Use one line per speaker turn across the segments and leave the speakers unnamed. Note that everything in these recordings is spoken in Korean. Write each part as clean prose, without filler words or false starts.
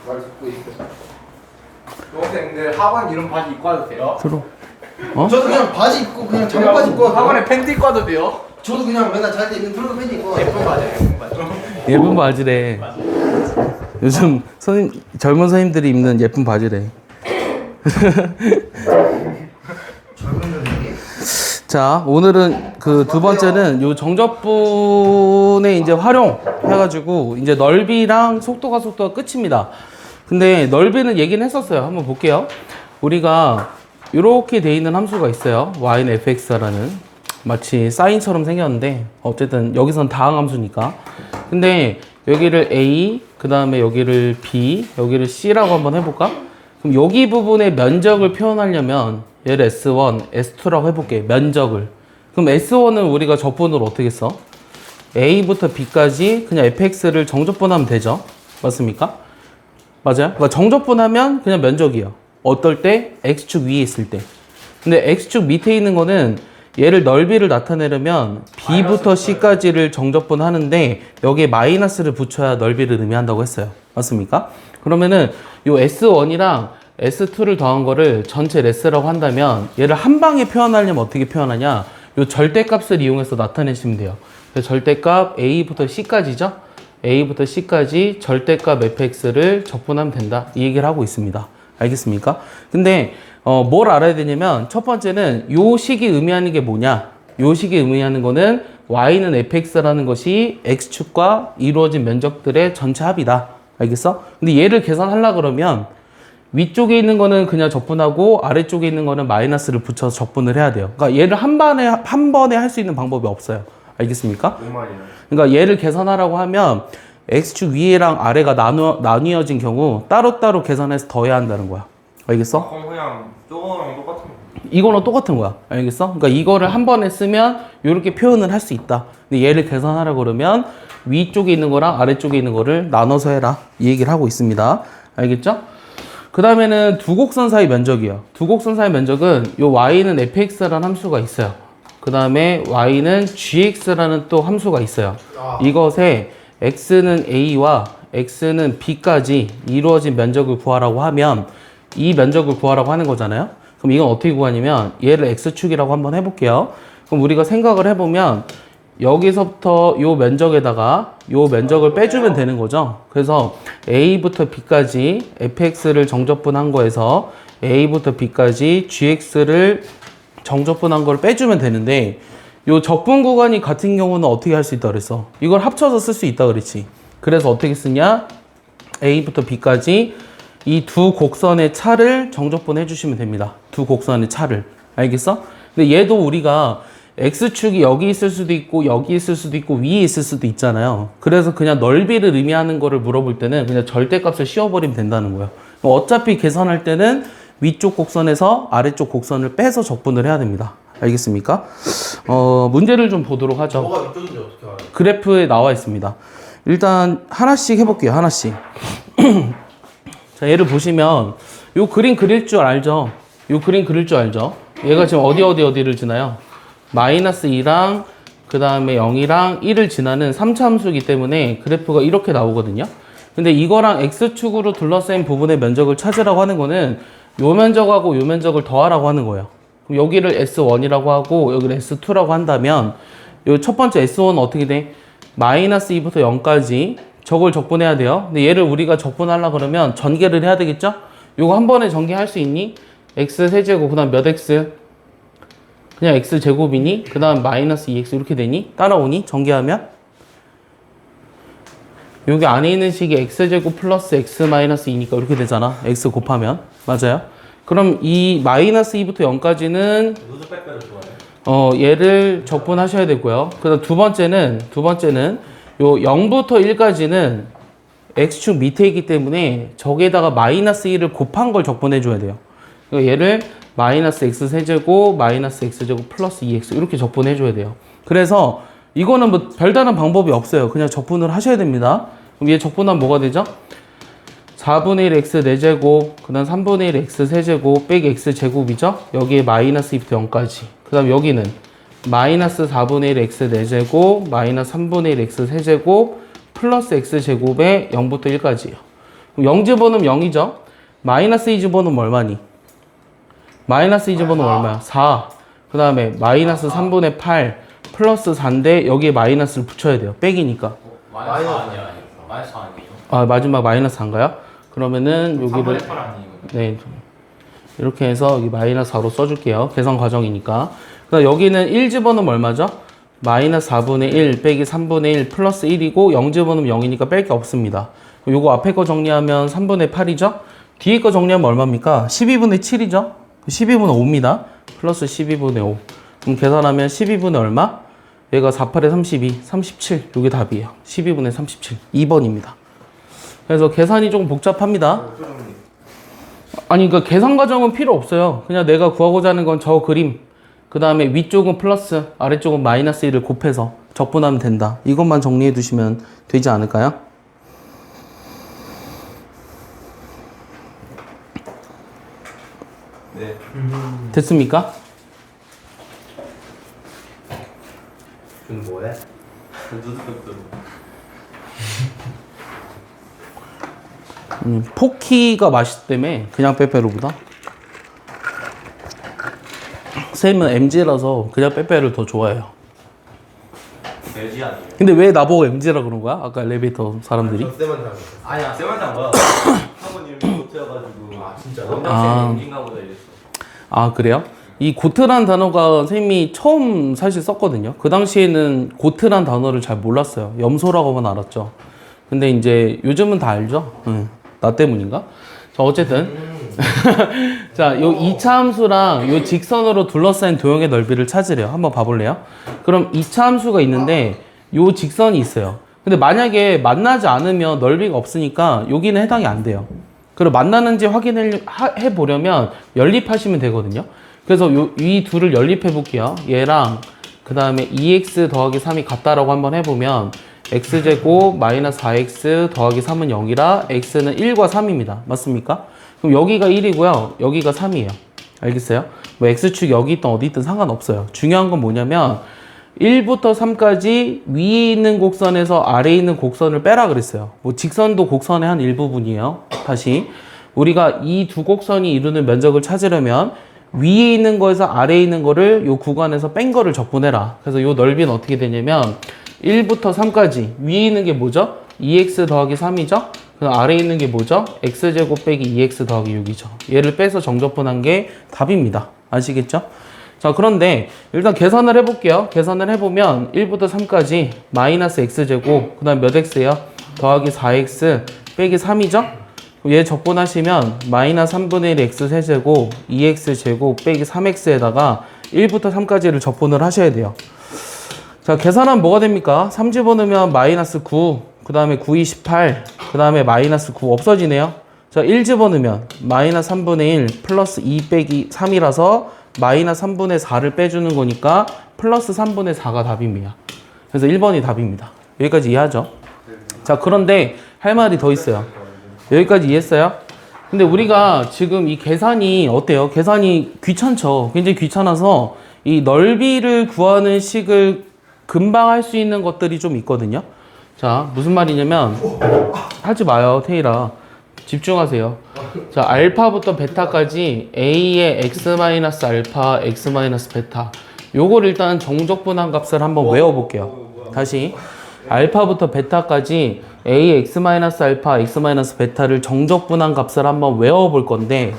말 듣고 있어. 동생들 학원 이런 바지 입고 와도 돼요?
들어. 어?
저도 그냥 바지 입고 그냥 장바지 입고 와도
학원에 팬티 입고 와도 돼요?
저도 그냥 맨날 잘 때 입는 블루 팬티 입고 와도
예쁜 바지, 예쁜 바지.
예쁜 바지래. 요즘 젊은 선생님들이 입는 예쁜 바지래.
젊은 분들이
자, 오늘은 그 두 번째는 요 정적분의 이제 활용해가지고 이제 넓이랑 속도가 끝입니다. 근데 넓이는 얘기는 했었어요. 한번 볼게요. 우리가 이렇게 돼 있는 함수가 있어요. y는 fx라는 마치 사인처럼 생겼는데 어쨌든 여기선 다항 함수니까. 근데 여기를 a, 그 다음에 여기를 b, 여기를 c라고 한번 해볼까? 그럼 여기 부분의 면적을 표현하려면 얘를 S1, S2라고 해볼게. 면적을. 그럼 S1은 우리가 적분으로 어떻게 써? A부터 B까지 그냥 fx를 정적분하면 되죠. 맞습니까? 맞아요? 그러니까 정적분하면 그냥 면적이에요. 어떨 때? X축 위에 있을 때. 근데 X축 밑에 있는 거는 얘를 넓이를 나타내려면 B부터 C까지를 정적분하는데 여기에 마이너스를 붙여야 넓이를 의미한다고 했어요. 맞습니까? 그러면은 요 S1이랑 S2를 더한 거를 전체 레스라고 한다면 얘를 한 방에 표현하려면 어떻게 표현하냐? 요 절대값을 이용해서 나타내시면 돼요. 그래서 절대값 A부터 C까지죠? A부터 C까지 절대값 fx를 적분하면 된다. 이 얘기를 하고 있습니다. 알겠습니까? 근데 뭘 알아야 되냐면 첫 번째는 요 식이 의미하는 게 뭐냐? 요 식이 의미하는 거는 y는 fx라는 것이 x축과 이루어진 면적들의 전체 합이다. 알겠어? 근데 얘를 계산하려 그러면 위쪽에 있는 거는 그냥 적분하고 아래쪽에 있는 거는 마이너스를 붙여서 적분을 해야 돼요. 그러니까 얘를 한 번에 할 수 있는 방법이 없어요. 알겠습니까? 그러니까 얘를 계산하라고 하면 x축 위에랑 아래가 나뉘어진 경우 따로따로 계산해서 더해야 한다는 거야. 알겠어?
그냥 저거랑 똑같은 거.
이거는 똑같은 거야. 알겠어? 그러니까 이거를 한 번에 쓰면 이렇게 표현을 할 수 있다. 근데 얘를 계산하라고 그러면 위쪽에 있는 거랑 아래쪽에 있는 거를 나눠서 해라. 이 얘기를 하고 있습니다. 알겠죠? 그 다음에는 두 곡선 사이 면적이에요. 두 곡선 사이 면적은 요 y는 fx라는 함수가 있어요. 그 다음에 y는 gx라는 또 함수가 있어요. 이것에 x는 a와 x는 b까지 이루어진 면적을 구하라고 하면 이 면적을 구하라고 하는 거잖아요. 그럼 이건 어떻게 구하냐면 얘를 x축이라고 한번 해볼게요. 그럼 우리가 생각을 해보면 여기서부터 요 면적에다가 요 면적을 빼주면 되는 거죠. 그래서 A부터 B까지 fx를 정적분한 거에서 A부터 B까지 gx를 정적분한 걸 빼주면 되는데 요 적분 구간이 같은 경우는 어떻게 할 수 있다 그랬어? 이걸 합쳐서 쓸 수 있다 그랬지. 그래서 어떻게 쓰냐? A부터 B까지 이 두 곡선의 차를 정적분 해주시면 됩니다. 두 곡선의 차를. 알겠어? 근데 얘도 우리가 X축이 여기 있을 수도 있고 여기 있을 수도 있고 위에 있을 수도 있잖아요. 그래서 그냥 넓이를 의미하는 거를 물어볼 때는 그냥 절대값을 씌워버리면 된다는 거예요. 어차피 계산할 때는 위쪽 곡선에서 아래쪽 곡선을 빼서 적분을 해야 됩니다. 알겠습니까? 문제를 좀 보도록 하죠.
뭐가 위쪽인지 어떻게 알아요?
그래프에 나와 있습니다. 일단 하나씩 해볼게요. 하나씩. 자, 얘를 보시면 요 그림 그릴 줄 알죠? 요 그림 그릴 줄 알죠? 얘가 지금 어디를 지나요? 마이너스 2랑 그 다음에 0이랑 1을 지나는 3차 함수이기 때문에 그래프가 이렇게 나오거든요. 근데 이거랑 x축으로 둘러싸인 부분의 면적을 찾으라고 하는 거는 요 면적하고 요 면적을 더하라고 하는 거예요. 그럼 여기를 S1이라고 하고 여기를 S2라고 한다면 요 첫 번째 S1은 어떻게 돼? 마이너스 2부터 0까지 저걸 적분해야 돼요. 근데 얘를 우리가 적분하려고 그러면 전개를 해야 되겠죠? 요거 한 번에 전개할 수 있니? x 세제곱 그 다음 몇 x? 그냥 x제곱이니? 그 다음 마이너스 2x 이렇게 되니? 따라오니? 전개하면? 여기 안에 있는 식이 x제곱 플러스 x 마이너스 2니까 이렇게 되잖아. x 곱하면. 맞아요? 그럼 이 마이너스 2부터 0까지는 얘를 적분하셔야 되고요. 그 다음 두 번째는 요 0부터 1까지는 x축 밑에 있기 때문에 저기에다가 마이너스 1을 곱한 걸 적분해 줘야 돼요. 그러니까 얘를 마이너스 x 세제곱 마이너스 x제곱 플러스 2x 이렇게 적분해 줘야 돼요. 그래서 이거는 뭐 별다른 방법이 없어요. 그냥 적분을 하셔야 됩니다. 그럼 얘 적분하면 뭐가 되죠? 4분의 1 x 4제곱 그 다음 3분의 1 x 세제곱 빼기 x 제곱이죠. 여기에 마이너스 2부터 0까지. 그 다음 여기는 마이너스 4분의 1 x 4제곱 마이너스 3분의 1 x 세제곱 플러스 x 제곱에 0부터 1까지예요. 0 집어넣으면 0이죠. 마이너스 2 집어넣으면 얼마니? 마이너스 2 집어넣으면 얼마야? 4. 그 다음에 마이너스 3분의 8 플러스 4인데 여기에 마이너스를 붙여야 돼요. 빼기니까.
마이너스 아니야. 마이너스 아니에요.
아, 마지막 마이너스 4인가요? 그러면은 여기를
3분의 8 아니에요.
네, 이렇게 해서 여기 마이너스 4로 써줄게요. 계산 과정이니까. 그다음 여기는 1 집어넣으면 얼마죠? 마이너스 4분의 1 빼기 3분의 1 플러스 1이고 0 집어넣으면 0이니까 뺄 게 없습니다. 요거 앞에 거 정리하면 3분의 8이죠? 뒤에 거 정리하면 얼마입니까? 12분의 7이죠? 12분의 5입니다. 플러스 12분의 5. 그럼 계산하면 12분의 얼마? 얘가 48에 32, 37. 요게 답이에요. 12분의 37. 2번입니다. 그래서 계산이 조금 복잡합니다. 아니, 그러니까 계산 과정은 필요 없어요. 그냥 내가 구하고자 하는 건 저 그림, 그 다음에 위쪽은 플러스, 아래쪽은 마이너스 1을 곱해서 적분하면 된다. 이것만 정리해 두시면 되지 않을까요?
네.
됐습니까?
좀 뭐해?
누드백도.
포키가 맛있다며 그냥 빼빼로보다. 쌤은 MG라서 그냥 빼빼를 더 좋아해요.
돼지 아니에요?
근데 왜 나보고 MG라 그런 거야? 아까 엘리베이터 사람들이?
저 쌤한테 하는 거.
아니야, 쌤한테 한 거야. 학원 이름이 고트여가지고. 아, 진짜?
아.
원장쌤 인기인가 보다 이랬어.
아, 그래요? 이 고트란 단어가 선생님이 처음 사실 썼거든요. 그 당시에는 고트란 단어를 잘 몰랐어요. 염소라고만 알았죠. 근데 이제 요즘은 다 알죠? 응. 나 때문인가? 자, 어쨌든. 자, 요 2차 함수랑 요 직선으로 둘러싸인 도형의 넓이를 찾으래요. 한번 봐볼래요? 그럼 2차 함수가 있는데 요 직선이 있어요. 근데 만약에 만나지 않으면 넓이가 없으니까 여기는 해당이 안 돼요. 그리고 만나는지 확인해 보려면 연립하시면 되거든요. 그래서 이 둘을 연립해 볼게요. 얘랑 그 다음에 2x 더하기 3이 같다라고 한번 해보면 x제곱 마이너스 4x 더하기 3은 0이라 x는 1과 3입니다. 맞습니까? 그럼 여기가 1이고요. 여기가 3이에요. 알겠어요? 뭐 x축 여기 있든 어디 있든 상관없어요. 중요한 건 뭐냐면 1부터 3까지 위에 있는 곡선에서 아래에 있는 곡선을 빼라 그랬어요. 뭐 직선도 곡선의 한 일부분이에요. 다시 우리가 이 두 곡선이 이루는 면적을 찾으려면 위에 있는 거에서 아래에 있는 거를 요 구간에서 뺀 거를 적분해라. 그래서 요 넓이는 어떻게 되냐면 1부터 3까지 위에 있는 게 뭐죠? 2x 더하기 3이죠? 그 아래에 있는 게 뭐죠? x제곱 빼기 2x 더하기 6이죠. 얘를 빼서 정적분한 게 답입니다. 아시겠죠? 자, 그런데 일단 계산을 해볼게요. 계산을 해보면 1부터 3까지 마이너스 x제곱 그 다음 몇 x예요? 더하기 4x 빼기 3이죠? 얘 적분하시면 마이너스 3분의 1 x 세제곱 2x제곱 빼기 3x에다가 1부터 3까지를 적분을 하셔야 돼요. 자, 계산하면 뭐가 됩니까? 3 집어넣으면 마이너스 9, 그 다음에 9, 28, 그 다음에 마이너스 9 없어지네요. 자, 1 집어넣으면 마이너스 3분의 1 플러스 2 빼기 3이라서 마이너스 3분의 4를 빼주는 거니까 플러스 3분의 4가 답입니다. 그래서 1번이 답입니다. 여기까지 이해하죠? 자, 그런데 할 말이 더 있어요. 여기까지 이해했어요? 근데 우리가 지금 이 계산이 어때요? 계산이 귀찮죠? 굉장히 귀찮아서 이 넓이를 구하는 식을 금방 할 수 있는 것들이 좀 있거든요. 자, 무슨 말이냐면 하지 마요, 테이라. 집중하세요. 자, 알파부터 베타까지 A의 x-알파, x-베타. 요걸 일단 정적분한 값을 한번 외워볼게요. 다시. 알파부터 베타까지 A의 x-알파, x-베타를 정적분한 값을 한번 외워볼 건데,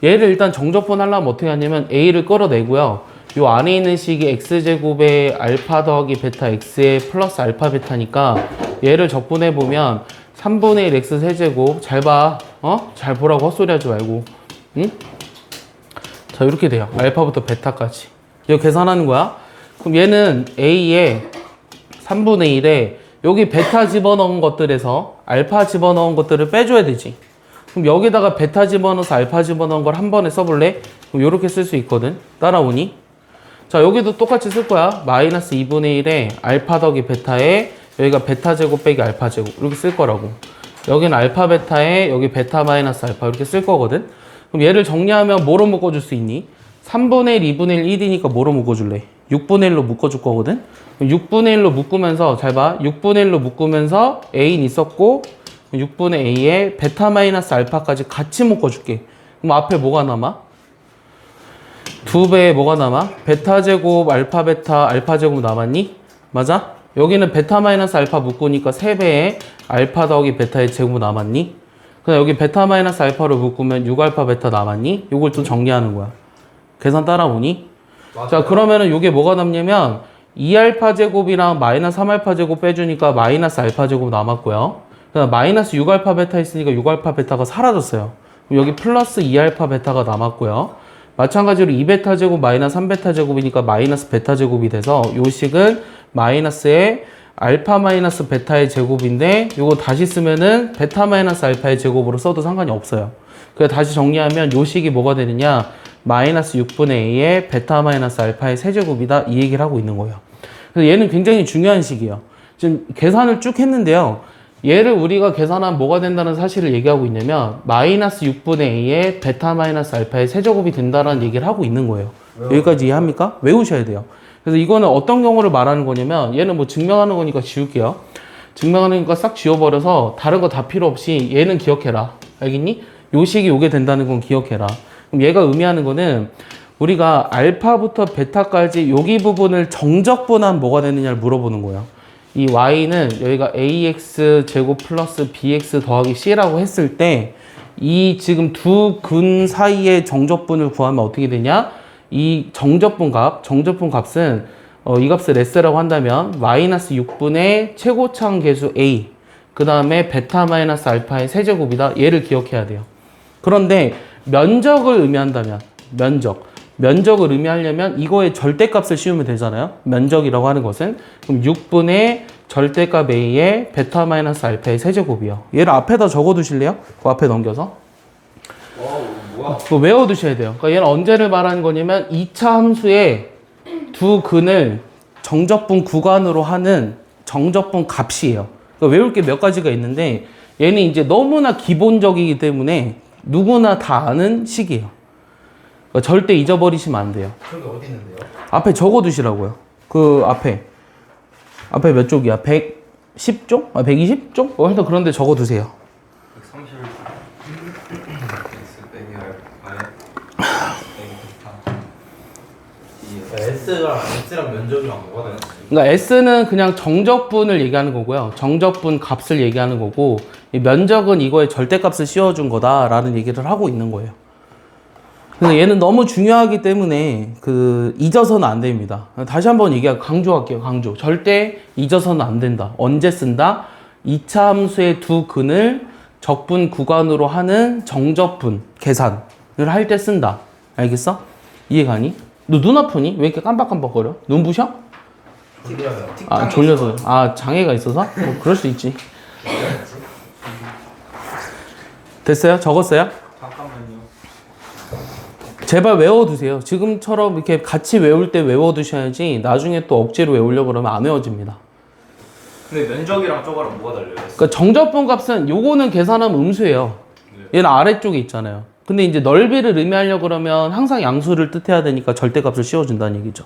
얘를 일단 정적분하려면 어떻게 하냐면 A를 끌어내고요. 요 안에 있는 식이 x제곱의 알파 더하기 베타 x의 플러스 알파 베타니까 얘를 적분해보면 3분의 1 x 세제곱 잘 봐. 잘 보라고 헛소리 하지 말고. 응? 자, 이렇게 돼요. 알파부터 베타까지. 이거 계산하는 거야. 그럼 얘는 A에 3분의 1에 여기 베타 집어넣은 것들에서 알파 집어넣은 것들을 빼줘야 되지. 그럼 여기다가 베타 집어넣어서 알파 집어넣은 걸 한 번에 써볼래? 그럼 이렇게 쓸 수 있거든. 따라오니? 자, 여기도 똑같이 쓸 거야. 마이너스 2분의 1에 알파 더하기 베타에 여기가 베타 제곱 빼기 알파 제곱 이렇게 쓸 거라고. 여기는 알파 베타에 여기 베타 마이너스 알파 이렇게 쓸 거거든. 그럼 얘를 정리하면 뭐로 묶어줄 수 있니? 3분의 1, 2분의 1, 1이니까 뭐로 묶어줄래? 6분의 1로 묶어줄 거거든. 그럼 6분의 1로 묶으면서 잘 봐. 6분의 1로 묶으면서 A는 있었고 6분의 a에 베타 마이너스 알파까지 같이 묶어줄게. 그럼 앞에 뭐가 남아? 2배에 뭐가 남아? 베타 제곱 알파 베타 알파 제곱 남았니? 맞아? 여기는 베타 마이너스 알파 묶으니까 3배에 알파 더하기 베타의 제곱 남았니? 그다음 여기 베타 마이너스 알파로 묶으면 6알파 베타 남았니? 요걸 좀 정리하는 거야. 계산 따라오니? 자, 그러면은 요게 뭐가 남냐면 2알파 제곱이랑 마이너스 3알파 제곱 빼주니까 마이너스 알파 제곱 남았고요. 그다음 마이너스 6알파 베타 있으니까 6알파 베타가 사라졌어요. 그럼 여기 플러스 2알파 베타가 남았고요. 마찬가지로 2베타 제곱 마이너스 3베타 제곱이니까 마이너스 베타 제곱이 돼서 요 식은 마이너스에 알파 마이너스 베타의 제곱인데 요거 다시 쓰면은 베타 마이너스 알파의 제곱으로 써도 상관이 없어요. 그래서 다시 정리하면 요 식이 뭐가 되느냐? 마이너스 6분의 a의 베타 마이너스 알파의 세제곱이다. 이 얘기를 하고 있는 거예요. 그래서 얘는 굉장히 중요한 식이에요. 지금 계산을 쭉 했는데요. 얘를 우리가 계산하면 뭐가 된다는 사실을 얘기하고 있냐면 마이너스 6분의 a의 베타 마이너스 알파의 세제곱이 된다는 얘기를 하고 있는 거예요. 여기까지 이해합니까? 외우셔야 돼요. 그래서 이거는 어떤 경우를 말하는 거냐면 얘는 뭐 증명하는 거니까 지울게요. 증명하는 거니까 싹 지워버려서 다른 거 다 필요 없이 얘는 기억해라. 알겠니? 요 식이 오게 된다는 건 기억해라. 그럼 얘가 의미하는 거는 우리가 알파부터 베타까지 여기 부분을 정적분하면 뭐가 되느냐를 물어보는 거예요. 이 y는 여기가 ax 제곱 플러스 bx 더하기 c라고 했을 때 이 지금 두 근 사이의 정적분을 구하면 어떻게 되냐? 이 정적분 값은 이 값을 s라고 한다면 마이너스 6분의 최고차항 계수 a 그 다음에 베타 마이너스 알파의 세제곱이다. 얘를 기억해야 돼요. 그런데 면적을 의미한다면 면적을 의미하려면 이거의 절대값을 씌우면 되잖아요. 면적이라고 하는 것은 그럼 6분의 절대값 a의 베타 마이너스 알파의 세제곱이요. 얘를 앞에다 적어두실래요? 그 앞에 넘겨서.
뭐야?
그거 외워두셔야 돼요. 그러니까 얘는 언제를 말하는 거냐면 2차 함수의 두 근을 정적분 구간으로 하는 정적분 값이에요. 그러니까 외울 게 몇 가지가 있는데 얘는 이제 너무나 기본적이기 때문에 누구나 다 아는 식이에요. 그러니까 절대 잊어버리시면 안 돼요.
그런 게 어디 있는데요?
앞에 적어두시라고요. 그 앞에 몇 쪽이야? 110쪽? 120쪽? 하여튼 그런데 적어두세요.
130 X 빼기
S랑 면적이랑 뭐가 다르지?
그러니까 S는 그냥 정적분을 얘기하는 거고요. 정적분 값을 얘기하는 거고 이 면적은 이거의 절대값을 씌워준 거다라는 얘기를 하고 있는 거예요. 그래서 얘는 너무 중요하기 때문에 잊어서는 안 됩니다. 다시 한번 강조할게요. 강조. 절대 잊어서는 안 된다. 언제 쓴다? 2차 함수의 두 근을 적분 구간으로 하는 정적분 계산을 할 때 쓴다. 알겠어? 이해가니? 너 눈 아프니? 왜 이렇게 깜빡깜빡거려? 눈부셔? 아, 졸려서. 아, 장애가 있어서? 뭐 그럴 수 있지. 됐어요? 적었어요?
잠깐만요.
제발 외워두세요. 지금처럼 이렇게 같이 외울 때 외워두셔야지 나중에 또 억지로 외우려고 그러면 안 외워집니다.
근데 면적이랑 저거랑 뭐가 달라요?
그러니까 정적분 값은 요거는 계산하면 음수예요. 얘는 아래쪽에 있잖아요. 근데 이제 넓이를 의미하려고 그러면 항상 양수를 뜻해야 되니까 절대값을 씌워준다는 얘기죠.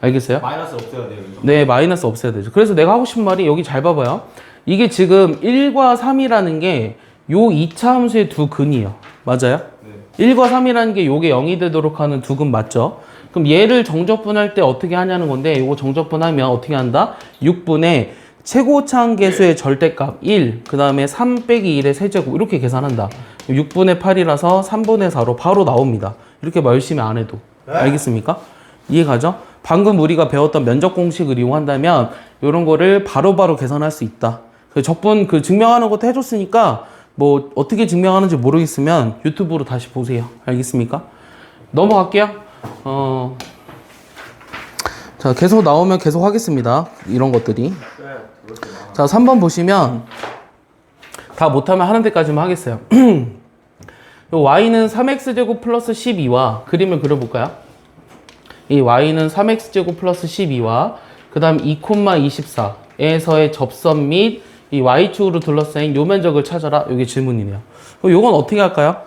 알겠어요?
마이너스 없애야 돼요. 이거.
네, 마이너스 없애야 되죠. 그래서 내가 하고 싶은 말이 여기 잘 봐봐요. 이게 지금 1과 3이라는 게 요 2차 함수의 두 근이에요. 맞아요?
네.
1과 3이라는 게 요게 0이 되도록 하는 두 근 맞죠? 그럼 얘를 정적분할 때 어떻게 하냐는 건데 요거 정적분하면 어떻게 한다? 6분의 최고차항 계수의 절대값 1, 그 다음에 3 빼기 1의 세제곱 이렇게 계산한다. 6분의 8이라서 3분의 4로 바로 나옵니다. 이렇게 열심히 안 해도. 알겠습니까? 이해가죠? 방금 우리가 배웠던 면적 공식을 이용한다면 이런 거를 바로바로 계산할 수 있다. 적분 증명하는 것도 해줬으니까 뭐 어떻게 증명하는지 모르겠으면 유튜브로 다시 보세요. 알겠습니까? 넘어갈게요. 자, 계속 나오면 계속 하겠습니다. 이런 것들이. 자, 3번 보시면 다 못하면 하는 데까지만 하겠어요. 요 y는 3x제곱 플러스 12와 그림을 그려볼까요? 이 y는 3x제곱 플러스 12와 그 다음 2,24에서의 접선 및 이 y축으로 둘러싸인 요 면적을 찾아라. 요게 질문이네요. 요건 어떻게 할까요?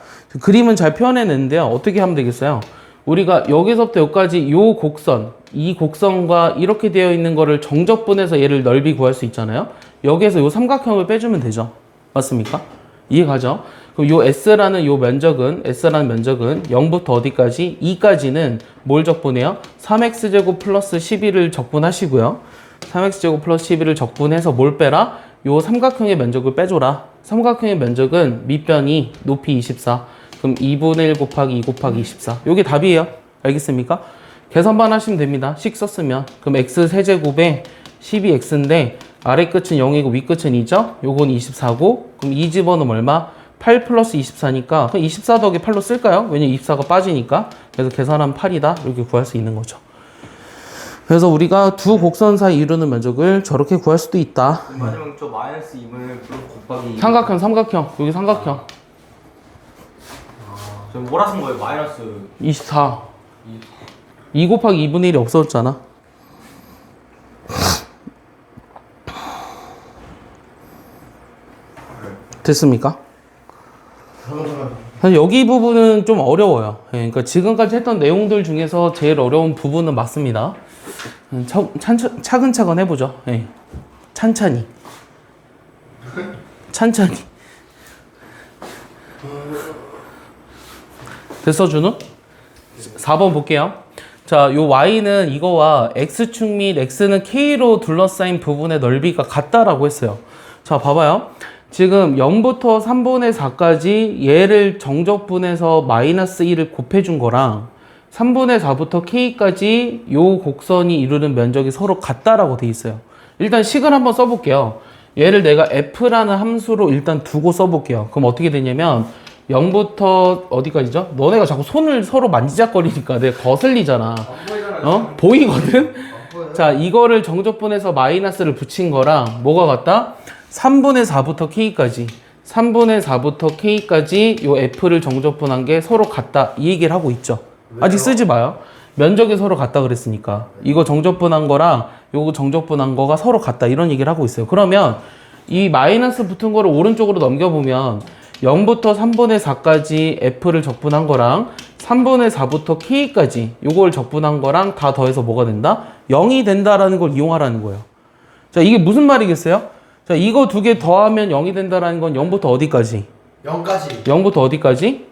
그림은 잘 표현해냈는데요. 어떻게 하면 되겠어요? 우리가 여기서부터 여기까지 요 곡선, 이 곡선과 이렇게 되어 있는 거를 정적분해서 얘를 넓이 구할 수 있잖아요. 여기에서 요 삼각형을 빼주면 되죠. 맞습니까? 이해가죠? 그럼 요 S라는 면적은 0부터 어디까지? 2까지는 뭘 적분해요? 3x제곱 플러스 12를 적분하시고요. 3x제곱 플러스 12를 적분해서 뭘 빼라? 요 삼각형의 면적을 빼줘라. 삼각형의 면적은 밑변이 높이 24. 그럼 2분의 1 곱하기 2 곱하기 24. 요게 답이에요. 알겠습니까? 계산반 하시면 됩니다. 식 썼으면. 그럼 x 세제곱에 12x인데 아래 끝은 0이고 위 끝은 2죠? 요건 24고 그럼 2 집어넣으면 얼마? 8 플러스 24니까 그럼 24 더하기 8로 쓸까요? 왜냐면 24가 빠지니까. 그래서 계산하면 8이다. 이렇게 구할 수 있는 거죠. 그래서 우리가 두 곡선 사이 이루는 면적을 저렇게 구할 수도 있다.
마지막 저 마이너스 2분의 곱하기
삼각형. 여기 삼각형.
저 뭐라 쓴 거예요? 마이너스
24. 2 곱하기 2분의 1이 없어졌잖아. 됐습니까? 사실 여기 부분은 좀 어려워요. 예, 그러니까 지금까지 했던 내용들 중에서 제일 어려운 부분은 맞습니다. 차근차근 해보죠. 예. 찬찬히. 됐어, 준우? 4번 볼게요. 자, 요 y는 이거와 x축 및 x는 k로 둘러싸인 부분의 넓이가 같다라고 했어요. 자, 봐봐요. 지금 0부터 3분의 4까지 얘를 정적분해서 마이너스 1을 곱해준 거랑 3분의 4부터 k까지 요 곡선이 이루는 면적이 서로 같다라고 돼 있어요. 일단 식을 한번 써볼게요. 얘를 내가 f라는 함수로 일단 두고 써볼게요. 그럼 어떻게 되냐면 0부터 어디까지죠? 너네가 자꾸 손을 서로 만지작거리니까 내가 거슬리잖아. 보이거든? 자, 이거를 정적분해서 마이너스를 붙인 거랑 뭐가 같다? 3분의 4부터 k까지 3분의 4부터 k까지 요 f를 정적분한 게 서로 같다 이 얘기를 하고 있죠. 왜요? 아직 쓰지 마요. 면적이 서로 같다 그랬으니까 이거 정적분한 거랑 요거 정적분한 거가 서로 같다 이런 얘기를 하고 있어요. 그러면 이 마이너스 붙은 거를 오른쪽으로 넘겨보면 0부터 3분의 4까지 f를 적분한 거랑 3분의 4부터 k까지 요걸 적분한 거랑 다 더해서 뭐가 된다? 0이 된다라는 걸 이용하라는 거예요. 자, 이게 무슨 말이겠어요? 자, 이거 두 개 더하면 0이 된다라는 건 0부터 어디까지?
0까지.
0부터 어디까지?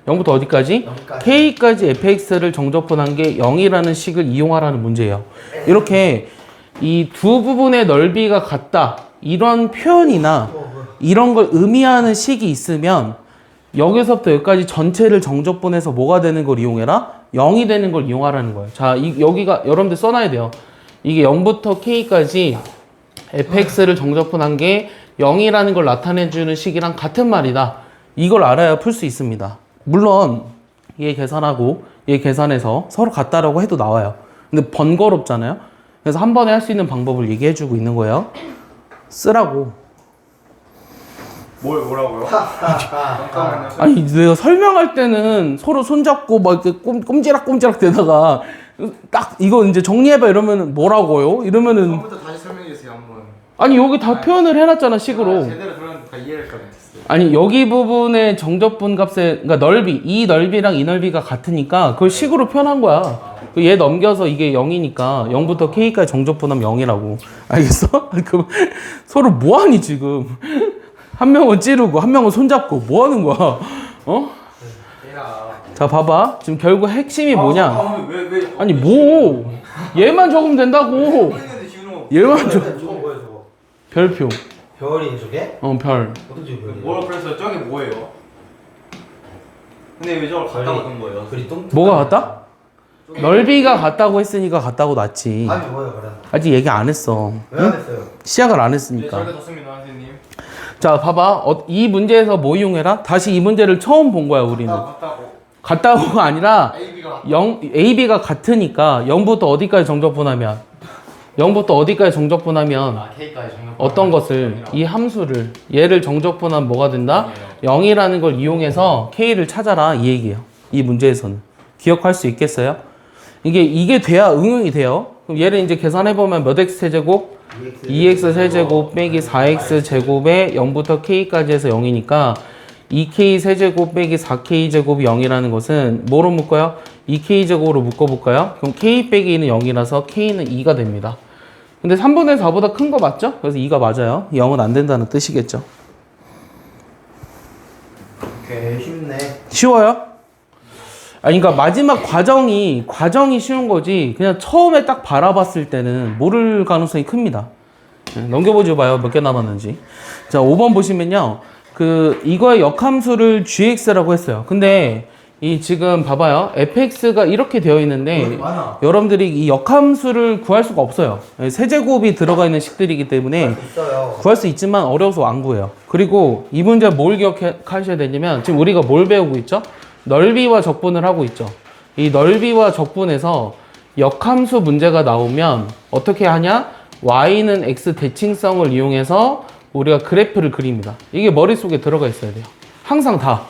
0부터 어디까지?
0까지.
k까지 fx를 정적분한 게 0이라는 식을 이용하라는 문제예요. 이렇게 이 두 부분의 넓이가 같다. 이런 표현이나 이런 걸 의미하는 식이 있으면 여기서부터 여기까지 전체를 정적분해서 뭐가 되는 걸 이용해라? 0이 되는 걸 이용하라는 거예요. 자, 여기가 여러분들 써놔야 돼요. 이게 0부터 k까지 fx를 정적분한 게 0이라는 걸 나타내주는 식이랑 같은 말이다. 이걸 알아야 풀 수 있습니다. 물론 얘 계산하고 얘 계산해서 서로 같다라고 해도 나와요. 근데 번거롭잖아요. 그래서 한 번에 할 수 있는 방법을 얘기해주고 있는 거예요. 쓰라고.
뭐라고요? 잠깐만요.
아니 내가 설명할 때는 서로 손잡고 막 이렇게 꼼지락꼼지락 대다가 딱 이거 이제 정리해봐 이러면 뭐라고요? 이러면은
처음부터 다시 설명해 주세요 한번.
아니 여기 다 표현을 해놨잖아 식으로.
제대로 들었는데 이해를 잘 못했어요.
아니 여기 부분의 정적분 값의 그러니까 넓이 이 넓이랑 이 넓이가 같으니까 그걸 식으로 표현한 거야. 얘 넘겨서 이게 0이니까 0부터 k까지 정적분하면 0이라고. 알겠어? 그럼 서로 뭐하니 지금? 한 명은 찌르고 한 명은 손잡고 뭐하는 거야? 어? 자 봐봐 지금 결국 핵심이 뭐냐?
왜?
아니 뭐 얘만 적으면 된다고. 얘만 적
저거 뭐예요 저거?
별표.
별이 저게?
별.
어떻게 별이?
뭐라 그랬어요? 저게 뭐예요? 근데 왜 저걸 갖다 놓은 거예요?
그리 뚱뚱.
뭐가 같다? 넓이가 같다고 했으니까 같다고 놨지.
아니 뭐예요 그래?
아직 얘기 안 했어.
왜 안 했어요?
시작을 안
네,
했으니까.
저게 좋습니다 선생님.
자 봐봐 이 문제에서 뭐 이용해라? 다시 이 문제를 처음 본 거야 우리는. 같다고가 아니라 AB가 같으니까 0부터 어디까지 정적분하면 0부터 어디까지 정적분하면
K까지 정답.
어떤 것을 이 함수를 얘를 정적분하면 뭐가 된다? 0이라는 걸 이용해서 K를 찾아라 이 얘기예요. 이 문제에서는 기억할 수 있겠어요? 이게 돼야 응용이 돼요. 그럼 얘를 이제 계산해보면 몇 x 세제곱? 2x 세제곱 빼기 4x 제곱에 0부터 k까지 해서 0이니까 2k 세제곱 빼기 4k 제곱이 0이라는 것은 뭐로 묶어요? 2k 제곱으로 묶어볼까요? 그럼 k 빼기 2는 0이라서 k는 2가 됩니다. 근데 3분의 4보다 큰 거 맞죠? 그래서 2가 맞아요. 0은 안 된다는 뜻이겠죠.
오케이 쉽네.
쉬워요? 아니, 그러니까 마지막 과정이 쉬운 거지. 그냥 처음에 딱 바라봤을 때는 모를 가능성이 큽니다. 넘겨보죠 봐요. 몇 개 남았는지. 자, 5번 보시면요. 이거의 역함수를 gx라고 했어요. 근데 이 지금 봐봐요. fx가 이렇게 되어 있는데
많아.
여러분들이 이 역함수를 구할 수가 없어요. 세제곱이 들어가 있는 식들이기 때문에
있어요.
구할 수 있지만 어려워서 안 구해요. 그리고 이 문제 뭘 기억하셔야 되냐면 지금 우리가 뭘 배우고 있죠? 넓이와 적분을 하고 있죠. 이 넓이와 적분에서 역함수 문제가 나오면 어떻게 하냐? y는 x 대칭성을 이용해서 우리가 그래프를 그립니다. 이게 머릿속에 들어가 있어야 돼요. 항상 다.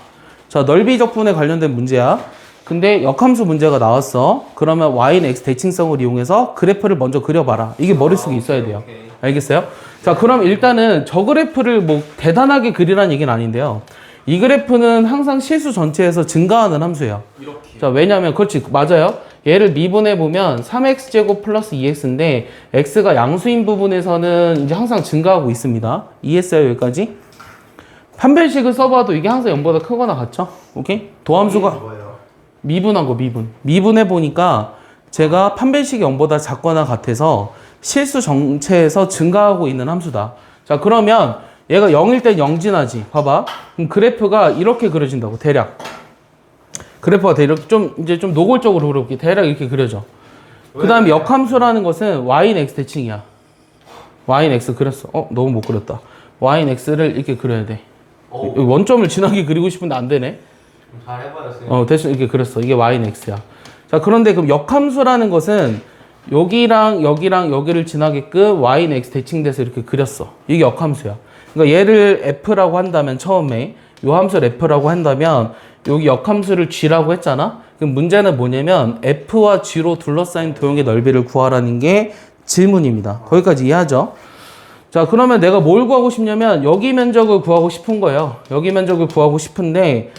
자, 넓이 적분에 관련된 문제야. 근데 역함수 문제가 나왔어. 그러면 y는 x 대칭성을 이용해서 그래프를 먼저 그려봐라. 이게 머릿속에 있어야 돼요. 알겠어요? 자, 그럼 일단은 저 그래프를 뭐 대단하게 그리라는 얘기는 아닌데요. 이 그래프는 항상 실수 전체에서 증가하는 함수예요.
이렇게.
자, 왜냐면, 그렇지, 맞아요. 얘를 미분해보면 3x제곱 플러스 2x인데, x가 양수인 부분에서는 이제 항상 증가하고 있습니다. 이해했어요, 여기까지? 판별식을 써봐도 이게 항상 0보다 크거나 같죠? 오케이? 도함수가
뭐예요?
미분한 거, 미분. 미분해보니까 제가 판별식이 0보다 작거나 같아서 실수 전체에서 증가하고 있는 함수다. 자, 그러면 얘가 0일 땐 0 지나지. 봐봐. 그럼 그래프가 이렇게 그려진다고, 대략. 그래프가 대략 이제 좀 노골적으로 그려볼게. 대략 이렇게 그려져. 그 다음에 역함수라는 것은 y는 x 대칭이야. y는 x 그렸어. 너무 못 그렸다. y는 x를 이렇게 그려야 돼. 원점을 지나게 그리고 싶은데 안 되네.
잘 해버렸어요.
대충 이렇게 그렸어. 이게 y는 x야. 자, 그런데 그럼 역함수라는 것은 여기랑 여기랑 여기를 지나게끔 y는 x 대칭돼서 이렇게 그렸어. 이게 역함수야. 그러니까 얘를 f라고 한다면 처음에 요 함수를 f라고 한다면 여기 역함수를 g라고 했잖아. 그럼 문제는 뭐냐면 f와 g로 둘러싸인 도형의 넓이를 구하라는 게 질문입니다. 거기까지 이해하죠? 자, 그러면 내가 뭘 구하고 싶냐면 여기 면적을 구하고 싶은 거예요. 여기 면적을 구하고 싶은데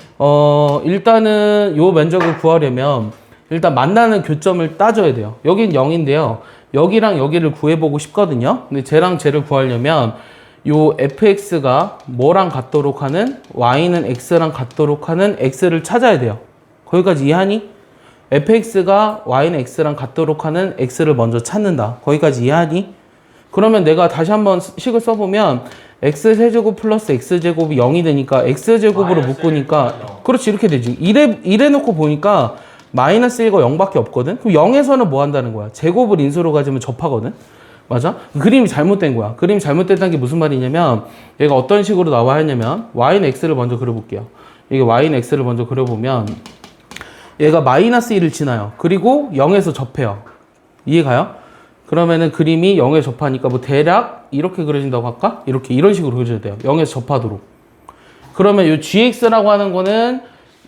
일단은 요 면적을 구하려면 일단 만나는 교점을 따져야 돼요. 여긴 0인데요. 여기랑 여기를 구해보고 싶거든요. 근데 쟤랑 쟤를 구하려면 요 fx가 뭐랑 같도록 하는 y는 x랑 같도록 하는 x를 찾아야 돼요. 거기까지 이해하니? fx가 y는 x랑 같도록 하는 x를 먼저 찾는다. 거기까지 이해하니? 그러면 내가 다시 한번 식을 써보면 x세제곱 플러스 x제곱이 0이 되니까 x제곱으로 묶으니까 그렇지, 이렇게 되지. 이래 놓고 보니까 마이너스 1과 0밖에 없거든? 그럼 0에서는 뭐 한다는 거야? 제곱을 인수로 가지면 접하거든? 맞아? 그림이 잘못된 거야. 그림이 잘못됐다는 게 무슨 말이냐면 얘가 어떤 식으로 나와야 하냐면 y는 x를 먼저 그려볼게요. 이게 y는 x를 먼저 그려보면 얘가 마이너스 1을 지나요. 그리고 0에서 접해요. 이해가요? 그러면은 그림이 0에 접하니까 뭐 대략 이렇게 그려진다고 할까? 이런 식으로 그려져야 돼요. 0에서 접하도록. 그러면 이 gx라고 하는 거는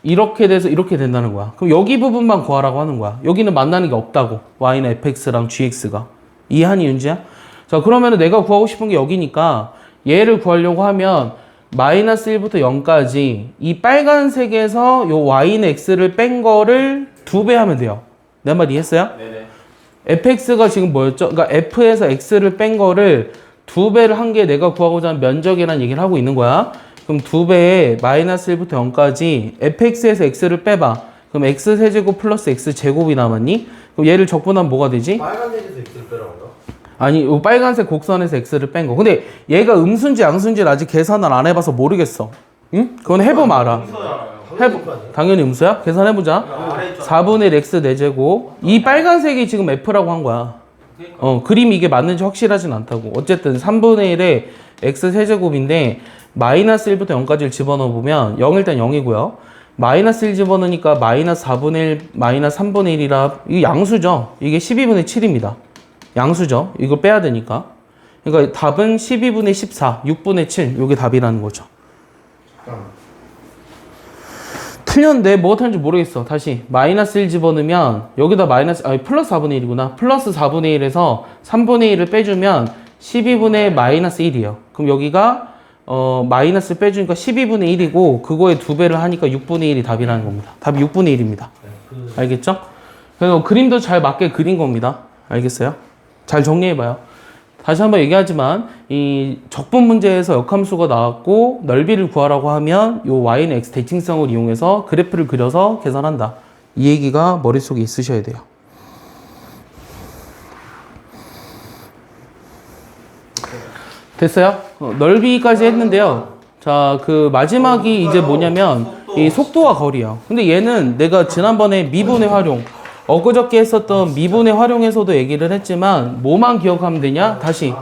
이렇게 돼서 이렇게 된다는 거야. 그럼 여기 부분만 구하라고 하는 거야. 여기는 만나는 게 없다고. y는 fx랑 gx가. 이해하니, 윤지야? 자, 그러면은 내가 구하고 싶은 게 여기니까 얘를 구하려고 하면 마이너스 1부터 0까지 이 빨간색에서 요 y는 x를 뺀 거를 2배 하면 돼요. 내 말 이해했어요?
네네.
fx가 지금 뭐였죠? 그러니까 f에서 x를 뺀 거를 2배를 한 게 내가 구하고자 하는 면적이라는 얘기를 하고 있는 거야. 그럼 2배에 마이너스 1부터 0까지 fx에서 x를 빼봐. 그럼 x세제곱 플러스 x제곱이 남았니? 그럼 얘를 적분하면 뭐가 되지?
빨간색에서 X를 빼라고요?
아니, 이 빨간색 곡선에서 x를 뺀 거. 근데 얘가 음수인지 양수인지를 아직 계산을 안 해봐서 모르겠어. 응? 그건 해보면 알아. 당연히 음수야? 계산해보자. 4분의 1 x 4제곱. 이 빨간색이 지금 f라고 한 거야. 그림이 이게 맞는지 확실하진 않다고. 어쨌든 3분의 1에 x 세제곱인데 마이너스 1부터 0까지를 집어넣어보면 0일 땐 0이고요. 마이너스 1 집어넣으니까 마이너스 4분의 1, 마이너스 3분의 1이라 이게 양수죠. 이게 12분의 7입니다. 양수죠. 이거 빼야 되니까. 그러니까 답은 12분의 14, 6분의 7. 이게 답이라는 거죠. 틀렸는데 뭐가 틀렸는지 모르겠어. 다시 마이너스 1 집어넣으면 여기다 플러스 4분의 1이구나. 플러스 4분의 1에서 3분의 1을 빼주면 12분의 마이너스 1이에요. 그럼 여기가 마이너스 빼주니까 12분의 1이고 그거에 2배를 하니까 6분의 1이 답이라는 겁니다. 답이 6분의 1입니다. 알겠죠? 그래서 그림도 잘 맞게 그린 겁니다. 알겠어요? 잘 정리해봐요. 다시 한번 얘기하지만 이 적분 문제에서 역함수가 나왔고 넓이를 구하라고 하면 요 y는 x 대칭성을 이용해서 그래프를 그려서 계산한다. 이 얘기가 머릿속에 있으셔야 돼요. 됐어요? 넓이까지 했는데요. 자, 그 마지막이 이제 뭐냐면 이 속도와 거리요. 근데 얘는 내가 지난번에 미분의 활용, 엊그저께 했었던 미분의 활용에서도 얘기를 했지만 뭐만 기억하면 되냐? 다시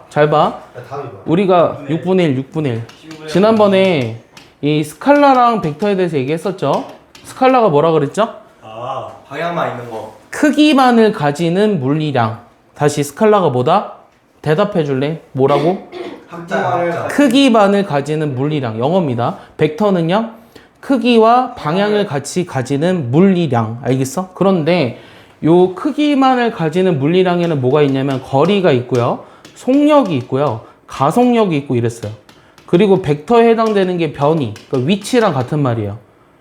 잘 봐.
야, 답이 뭐야?
우리가 6분의 1, 6분의 1. 지난번에 이 스칼라랑 벡터에 대해서 얘기했었죠. 스칼라가 뭐라 그랬죠?
아, 방향만 있는 거.
크기만을 가지는 물리량. 다시 스칼라가 뭐다? 대답해 줄래? 뭐라고?
학자.
크기만을 가지는 물리량. 영어입니다. 벡터는요? 크기와 방향을 같이 가지는 물리량. 알겠어? 그런데 요 크기만을 가지는 물리량에는 뭐가 있냐면 거리가 있고요. 속력이 있고요. 가속력이 있고 이랬어요. 그리고 벡터에 해당되는 게 변이, 그러니까 위치랑 같은 말이에요.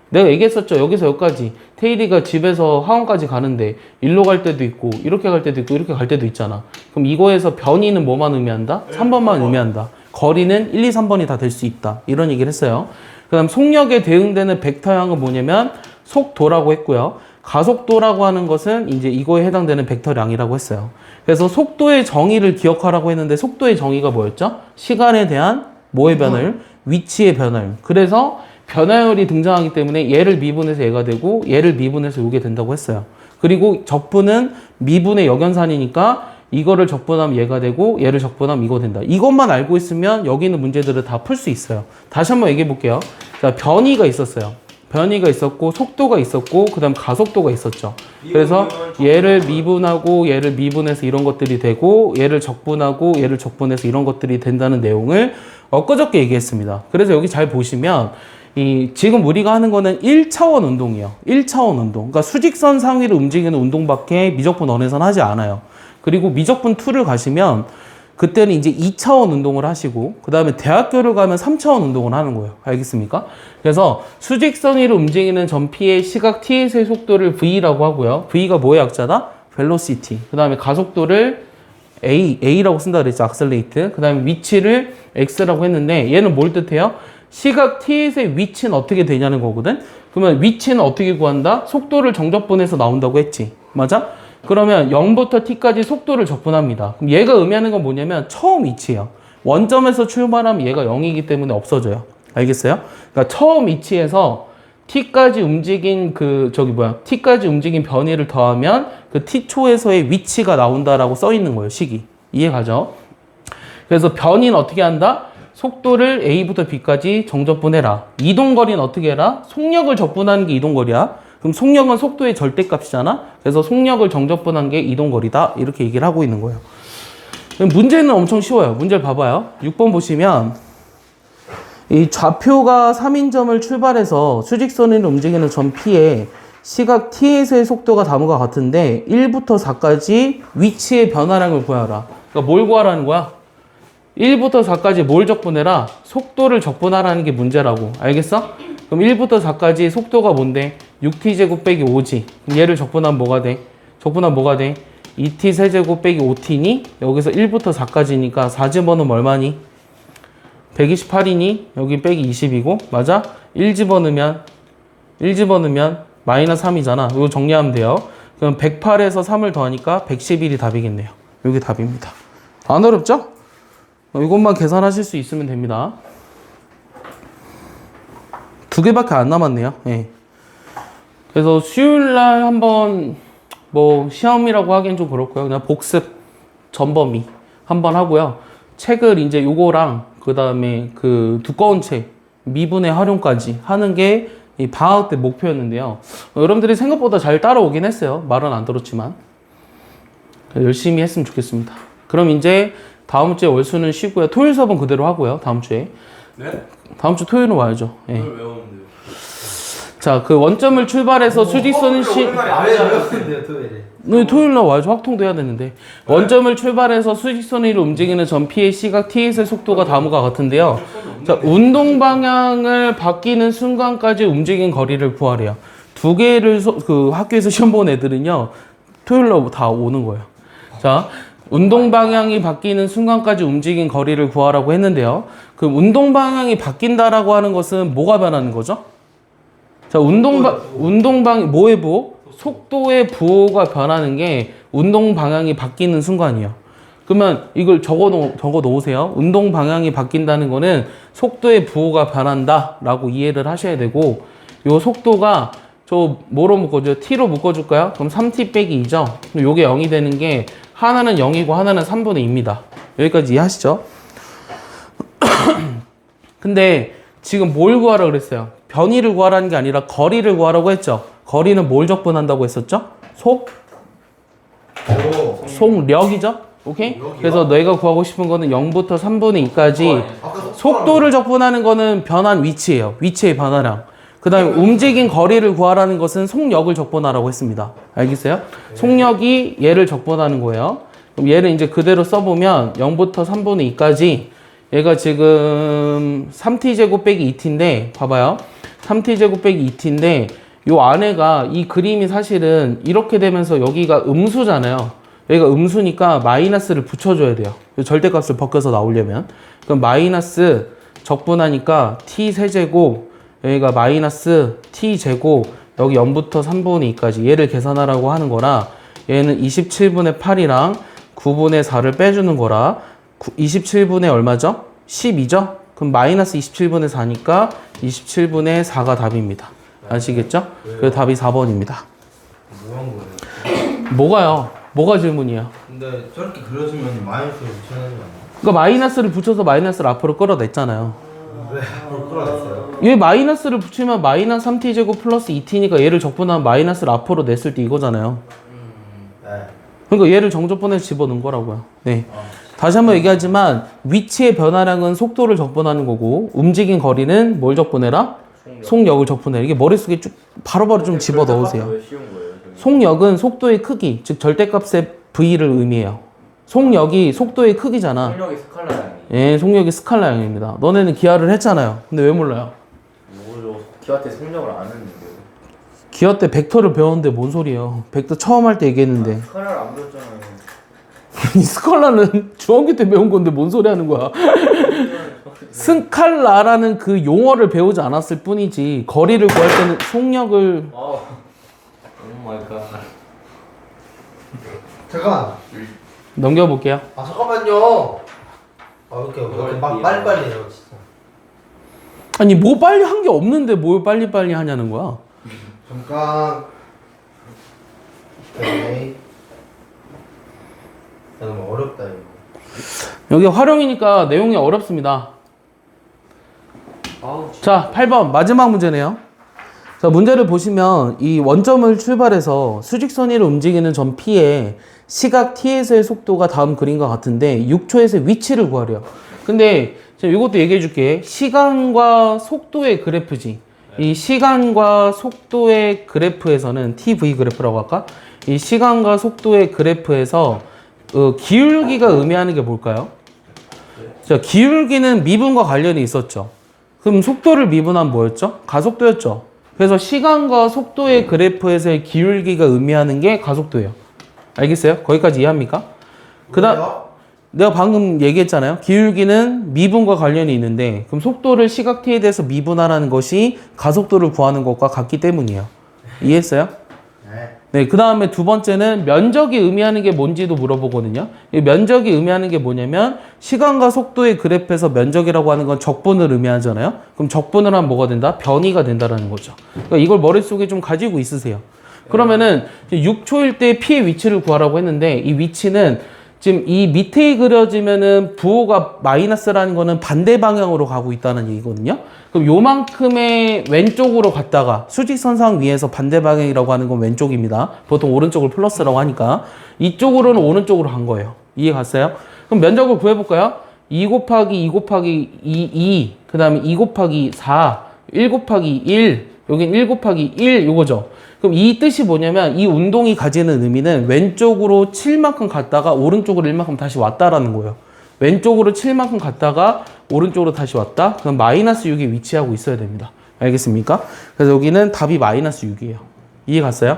내가 얘기했었죠. 여기서 여기까지. 테일이가 집에서 학원까지 가는데 일로 갈 때도 있고 이렇게 갈 때도 있고 이렇게 갈 때도 있잖아. 그럼 이거에서 변이는 뭐만 의미한다? 3번만 의미한다. 거리는 1, 2, 3번이 다 될 수 있다. 이런 얘기를 했어요. 그 다음 속력에 대응되는 벡터양은 뭐냐면 속도라고 했고요. 가속도라고 하는 것은 이제 이거에 해당되는 벡터량이라고 했어요. 그래서 속도의 정의를 기억하라고 했는데 속도의 정의가 뭐였죠? 시간에 대한 뭐의 변화율? 위치의 변화율. 그래서 변화율이 등장하기 때문에 얘를 미분해서 얘가 되고 얘를 미분해서 요게 된다고 했어요. 그리고 적분은 미분의 역연산이니까 이거를 적분하면 얘가 되고 얘를 적분하면 이거 된다. 이것만 알고 있으면 여기 있는 문제들을 다 풀 수 있어요. 다시 한번 얘기해 볼게요. 자, 변이가 있었어요. 변이가 있었고 속도가 있었고 그 다음 가속도가 있었죠. 그래서 얘를 미분하고 얘를 미분해서 이런 것들이 되고 얘를 적분하고 얘를 적분해서 이런 것들이 된다는 내용을 엊그저께 얘기했습니다. 그래서 여기 잘 보시면 지금 우리가 하는 거는 1차원 운동이에요. 1차원 운동. 그러니까 수직선 상위를 움직이는 운동밖에 미적분 원에서는 하지 않아요. 그리고 미적분 2를 가시면 그때는 이제 2차원 운동을 하시고 그 다음에 대학교를 가면 3차원 운동을 하는 거예요. 알겠습니까? 그래서 수직선 위를 움직이는 전피의 시각 t의 속도를 v라고 하고요. v가 뭐의 약자다? velocity. 그 다음에 가속도를 a라고 쓴다 그랬죠. accelerate. 그 다음에 위치를 x라고 했는데 얘는 뭘 뜻해요? 시각 t의 위치는 어떻게 되냐는 거거든. 그러면 위치는 어떻게 구한다? 속도를 정적분해서 나온다고 했지. 맞아? 그러면 0부터 t까지 속도를 적분합니다. 그럼 얘가 의미하는 건 뭐냐면 처음 위치예요. 원점에서 출발하면 얘가 0이기 때문에 없어져요. 알겠어요? 그러니까 처음 위치에서 t까지 움직인 t까지 움직인 변이를 더하면 그 t초에서의 위치가 나온다라고 써 있는 거예요. 식이. 이해가죠? 그래서 변이는 어떻게 한다? 속도를 a부터 b까지 정적분해라. 이동거리는 어떻게 해라? 속력을 적분하는 게 이동거리야. 그럼 속력은 속도의 절대값이잖아. 그래서 속력을 정적분한 게 이동거리다. 이렇게 얘기를 하고 있는 거예요. 문제는 엄청 쉬워요. 문제를 봐봐요. 6번 보시면 이 좌표가 3인점을 출발해서 수직선을 움직이는 점 P에 시각 T에서의 속도가 다음과 같은데 1부터 4까지 위치의 변화량을 구하라. 그러니까 뭘 구하라는 거야? 1부터 4까지 뭘 적분해라? 속도를 적분하라는 게 문제라고. 알겠어? 그럼 1부터 4까지 속도가 뭔데? 6t제곱 빼기 5지. 그럼 얘를 적분하면 뭐가 돼? 적분하면 뭐가 돼? 2t 세제곱 빼기 5t니? 여기서 1부터 4까지니까 4 집어넣으면 얼마니? 128이니? 여기 빼기 20이고 맞아? 1 집어넣으면 마이너스 3이잖아. 이거 정리하면 돼요. 그럼 108에서 3을 더하니까 111이 답이겠네요. 이게 답입니다. 안 어렵죠? 이것만 계산하실 수 있으면 됩니다. 2개밖에 안 남았네요. 예. 그래서 수요일날 한번 뭐 시험이라고 하기엔 좀 그렇고요. 그냥 복습 전범위 한번 하고요. 책을 이제 요거랑 그 다음에 그 두꺼운 책 미분의 활용까지 하는 게 이 방학 때 목표였는데요. 여러분들이 생각보다 잘 따라오긴 했어요. 말은 안 들었지만 열심히 했으면 좋겠습니다. 그럼 이제 다음 주에 월수는 쉬고요. 토요일 수업은 그대로 하고요. 다음 주에.
네?
다음 주 토요일은 와야죠. 예.
그걸 외웠는데요.
자, 그 원점을 출발해서 수직선을
왜 외웠는데요, 토요일에?
토요일 날 와야죠. 확통도 해야 되는데. 원점을 출발해서 수직선 위로 움직이는 전 P의 시각 T의 속도가 다음과 같은데요. 자, 운동 방향을 바뀌는 순간까지 움직인 거리를 구하래요. 2개를 그 학교에서 시험 본 애들은요. 토요일 날 다 오는 거예요. 자, 운동 방향이 바뀌는 순간까지 움직인 거리를 구하라고 했는데요. 그 운동 방향이 바뀐다라고 하는 것은 뭐가 변하는 거죠? 자, 뭐의 부호? 속도의 부호가 변하는 게 운동 방향이 바뀌는 순간이에요. 그러면 이걸 적어 놓으세요. 운동 방향이 바뀐다는 거는 속도의 부호가 변한다라고 이해를 하셔야 되고, 요 속도가 저 뭐로 묶어줘요? t로 묶어줄까요? 그럼 3t 빼기 2죠? 그럼 요게 0이 되는 게 하나는 0이고 하나는 3분의 2입니다. 여기까지 이해하시죠? 근데 지금 뭘 구하라 그랬어요? 변이를 구하라는 게 아니라 거리를 구하라고 했죠? 거리는 뭘 적분한다고 했었죠? 속력이죠? 오케이? 그래서 너희가 구하고 싶은 거는 0부터 3분의 2까지 속도를 적분하는 거는 변한 위치예요. 위치의 변화량. 그 다음에 움직인 거리를 구하라는 것은 속력을 적분하라고 했습니다. 알겠어요? 속력이 얘를 적분하는 거예요. 그럼 얘를 이제 그대로 써보면 0부터 3분의 2까지 얘가 지금 3t제곱 빼기 2t인데 봐봐요. 3t제곱 빼기 2t인데 요 안에가 이 그림이 사실은 이렇게 되면서 여기가 음수잖아요. 여기가 음수니까 마이너스를 붙여줘야 돼요. 절대값을 벗겨서 나오려면. 그럼 마이너스 적분하니까 t 세제곱 여기가 마이너스 t제곱 여기 0부터 3분의 2까지 얘를 계산하라고 하는 거라 얘는 27분의 8이랑 9분의 4를 빼주는 거라 27분의 얼마죠? 12죠? 그럼 마이너스 27분의 4니까 27분의 4가 답입니다. 아시겠죠? 그래서 답이 4번입니다.
뭐 한 거예요?
뭐가요? 뭐가 질문이야?
근데 저렇게 그려주면 마이너스를 붙여야 되는 거 아니야?
그러니까 마이너스를 붙여서 마이너스를 앞으로 끌어냈잖아요.
왜 앞으로 끌어냈어요?
얘 마이너스를 붙이면 마이너스 3t제곱 플러스 2t니까 얘를 적분하면 마이너스를 앞으로 냈을 때 이거잖아요.
네.
그러니까 얘를 정적분해서 집어넣은 거라고요. 네. 다시 한번 얘기하지만 위치의 변화량은 속도를 적분하는 거고 움직인 거리는 뭘 적분해라? 속력을 적분해라. 이게 머릿속에 쭉 바로바로 좀 집어넣으세요. 속력은 속도의 크기, 즉 절대값의 v를 의미해요. 속력이 속도의 크기잖아.
속력이 스칼라량이.
예, 속력이 스칼라형입니다. 너네는 기하를 했잖아요. 근데 왜 몰라요?
모르죠. 기아 때 속력을 안 했는데.
기하 때 벡터를 배웠는데 뭔 소리예요? 벡터 처음 할 때 얘기했는데.
스칼라를 안 배웠잖아요.
이 스칼라는 중학교 때 배운 건데 뭔 소리 하는 거야? 스칼라라는 그 용어를 배우지 않았을 뿐이지 거리를 구할 때는 속력을
오 마이 갓.
잠깐.
넘겨볼게요.
아 잠깐만요. 아 이렇게 막 빨리빨리 해요 진짜.
아니 뭐 빨리 한 게 없는데 뭘 빨리빨리 하냐는 거야.
잠깐. 오케이. 야, 너무 어렵다 이거.
여기 활용이니까 내용이 어렵습니다. 자, 8번 마지막 문제네요. 자, 문제를 보시면 이 원점을 출발해서 수직선 위를 움직이는 점 P에 시각 T에서의 속도가 다음 그림과 같은데 6초에서 위치를 구하래요. 근데 제가 이것도 얘기해 줄게. 시간과 속도의 그래프지. 이 시간과 속도의 그래프에서는 TV 그래프라고 할까? 이 시간과 속도의 그래프에서 기울기가 의미하는 게 뭘까요? 자, 기울기는 미분과 관련이 있었죠. 그럼 속도를 미분하면 뭐였죠? 가속도였죠. 그래서 시간과 속도의 그래프에서의 기울기가 의미하는 게 가속도예요. 알겠어요? 거기까지 이해합니까? 그다음 내가 방금 얘기했잖아요. 기울기는 미분과 관련이 있는데 그럼 속도를 시각 t에 대해서 미분하라는 것이 가속도를 구하는 것과 같기 때문이에요. 이해했어요? 네, 그 다음에 두 번째는 면적이 의미하는 게 뭔지도 물어보거든요. 이 면적이 의미하는 게 뭐냐면 시간과 속도의 그래프에서 면적이라고 하는 건 적분을 의미하잖아요. 그럼 적분을 하면 뭐가 된다? 변이가 된다라는 거죠. 그러니까 이걸 머릿속에 좀 가지고 있으세요. 그러면은 6초일 때 P의 위치를 구하라고 했는데 이 위치는 지금 이 밑에 그려지면은 부호가 마이너스라는 거는 반대 방향으로 가고 있다는 얘기거든요. 그럼 요만큼의 왼쪽으로 갔다가 수직선상 위에서 반대 방향이라고 하는 건 왼쪽입니다. 보통 오른쪽을 플러스라고 하니까 이쪽으로는 오른쪽으로 간 거예요. 이해 갔어요? 그럼 면적을 구해볼까요? 2 곱하기 2 곱하기 2, 그 다음에 2 곱하기 4, 1 곱하기 1, 여긴 1 곱하기 1 요거죠. 그럼 이 뜻이 뭐냐면 이 운동이 가지는 의미는 왼쪽으로 칠 만큼 갔다가 오른쪽으로 1만큼 다시 왔다라는 거예요. 왼쪽으로 칠 만큼 갔다가 오른쪽으로 다시 왔다? 그럼 마이너스 6에 위치하고 있어야 됩니다. 알겠습니까? 그래서 여기는 답이 마이너스 6이에요. 이해 갔어요?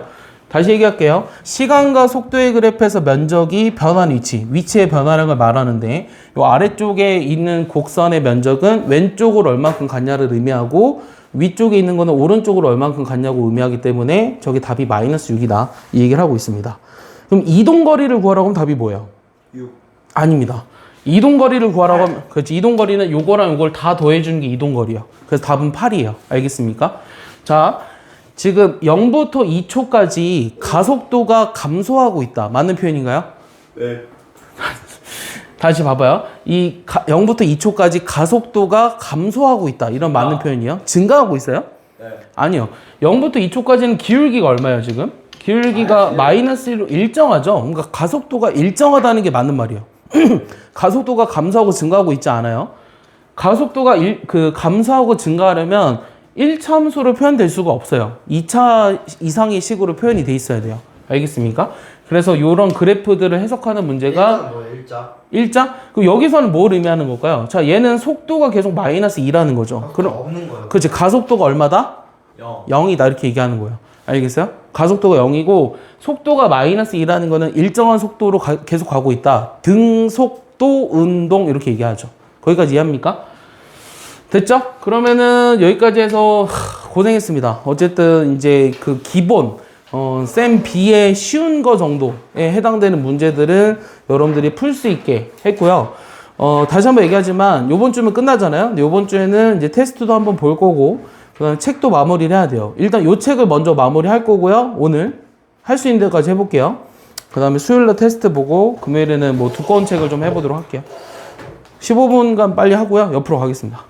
다시 얘기할게요. 시간과 속도의 그래프에서 면적이 변한 위치의 변화량을 말하는데 이 아래쪽에 있는 곡선의 면적은 왼쪽으로 얼만큼 갔냐를 의미하고 위쪽에 있는 거는 오른쪽으로 얼만큼 갔냐고 의미하기 때문에 저게 답이 마이너스 6이다. 이 얘기를 하고 있습니다. 그럼 이동거리를 구하라고 하면 답이 뭐예요?
6.
아닙니다. 이동거리를 구하라고 하면, 그렇지. 이동거리는 요거랑 요걸 다 더해주는 게 이동거리야. 그래서 답은 8이에요. 알겠습니까? 자, 지금 0부터 2초까지 가속도가 감소하고 있다. 맞는 표현인가요?
네.
다시 봐봐요. 0부터 2초까지 가속도가 감소하고 있다. 이런 맞는 표현이요. 증가하고 있어요?
네.
아니요. 0부터 2초까지는 기울기가 얼마예요, 지금? 기울기가 마이너스 1로 일정하죠? 그러니까 가속도가 일정하다는 게 맞는 말이에요. 가속도가 감소하고 증가하고 있지 않아요? 가속도가 감소하고 증가하려면 1차 함수로 표현될 수가 없어요. 2차 이상의 식으로 표현이 돼 있어야 돼요. 알겠습니까? 그래서 이런 그래프들을 해석하는 문제가
일자는 뭐예요? 일자.
일자? 그럼 여기서는 뭘 의미하는 걸까요? 자, 얘는 속도가 계속 마이너스 2라는 거죠. 그럼
없는 거예요.
그렇지. 가속도가 얼마다?
0.
0이다. 이렇게 얘기하는 거예요. 알겠어요? 가속도가 0이고 속도가 마이너스 2라는 거는 일정한 속도로 계속 가고 있다. 등속도 운동 이렇게 얘기하죠. 거기까지 이해합니까? 됐죠? 그러면은 여기까지 해서 고생했습니다. 어쨌든 이제 그 기본 쌤 B의 쉬운 거 정도에 해당되는 문제들을 여러분들이 풀 수 있게 했고요. 다시 한번 얘기하지만 요번 주면 끝나잖아요. 근데 요번 주에는 이제 테스트도 한번 볼 거고 그다음에 책도 마무리를 해야 돼요. 일단 요 책을 먼저 마무리할 거고요. 오늘 할 수 있는 데까지 해볼게요. 그 다음에 수요일날 테스트 보고 금요일에는 뭐 두꺼운 책을 좀 해보도록 할게요. 15분간 빨리 하고요. 옆으로 가겠습니다.